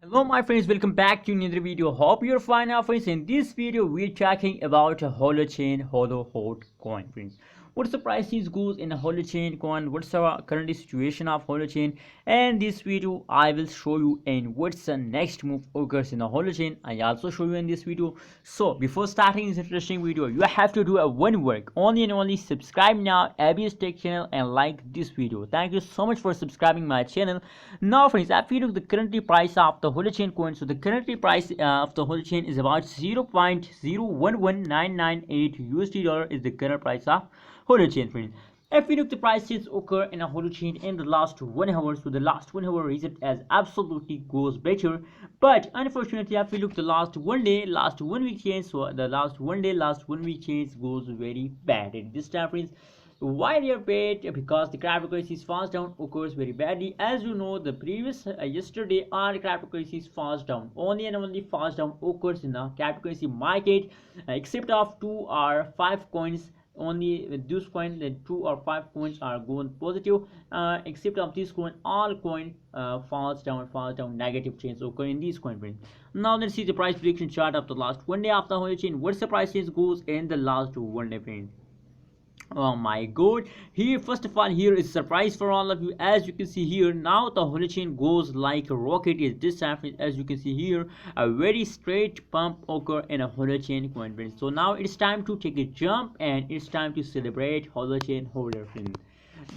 Hello my friends, welcome back to another video. Hope you're fine now friends. In this video we're talking about a holochain holo hot coin friends. What's the price is goes in a holochain coin, what's the current situation of holochain, and this video I will show you and what's the next move occurs in a holochain. I also show you in this video. So before starting this interesting video, you have to do a one work, only and only subscribe now ABS Tech channel and like this video. Thank you so much for subscribing my channel. Now friends, if you look the currently price of the holochain coin, so the currently price of the holochain is about 0.011998 USD dollar is the current price of holochain friends. If we look the prices occur in a holochain in the last 1 hour, so the last 1 hour result as absolutely goes better, but unfortunately if we look the last 1 day, last 1 week change, so the last 1 day, last 1 week change goes very bad at this time friends. Why they are bad? Because the cryptocurrencies fast down occurs very badly. As you know, the previous yesterday our cryptocurrencies fast down, only and only fast down occurs in the cryptocurrency market, except of 2 or 5 coins. Only with this coin, the 2 or 5 coins are going positive, except of this coin all coin falls down, negative change occur in this coin print. Now let's see the price prediction chart of the last 1 day of the whole chain. What's the price change goes in the last 1 day print. Oh my god, here first of all here is surprise for all of you. As you can see here, now the holochain goes like a rocket is this time. As you can see here, a very straight pump occur in a holochain coin print. So now it's time to take a jump and it's time to celebrate holochain holder print.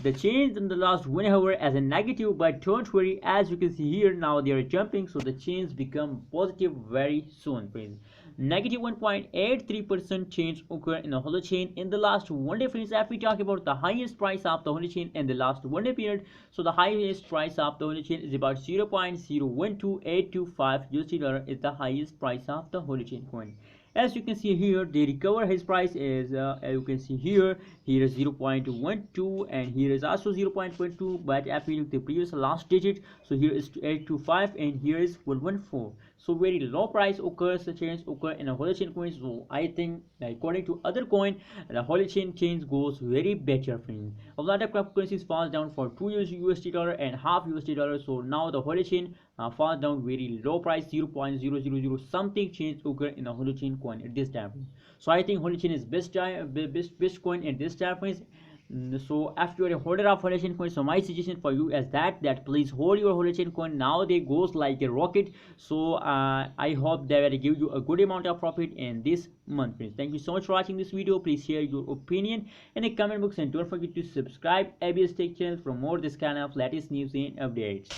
The change in the last 1 hour as a negative, but don't worry, as you can see here now they are jumping, so the change become positive very soon friends. Negative 1.83% change occur in the holochain in the last 1 day friends. If we talk about the highest price of the holochain in the last 1 day period, so the highest price of the holochain is about 0.012825 USD dollar is the highest price of the holochain coin. As you can see here, the recover his price is you can see here is 0.12 and here is also 0.12, but if we look the previous last digit, so here is 825 and here is 114. So very low price occurs, the change occur in a holochain coin. So I think according to other coin, the holochain change goes very better friends. A lot of cryptocurrencies falls down for 2 USD dollar and half USD dollar, so now the holochain falls down very low price, 0.000 something change occur in a holochain coin at this time. So I think holochain is best coin at this time friends. So after you're a holder of holochain coin, so my suggestion for you is that please hold your holochain coin. Now they goes like a rocket, so I hope they will give you a good amount of profit in this month friends. Thank you so much for watching this video. Please share your opinion in the comment box and don't forget to subscribe ABS Tech channel for more this kind of latest news and updates.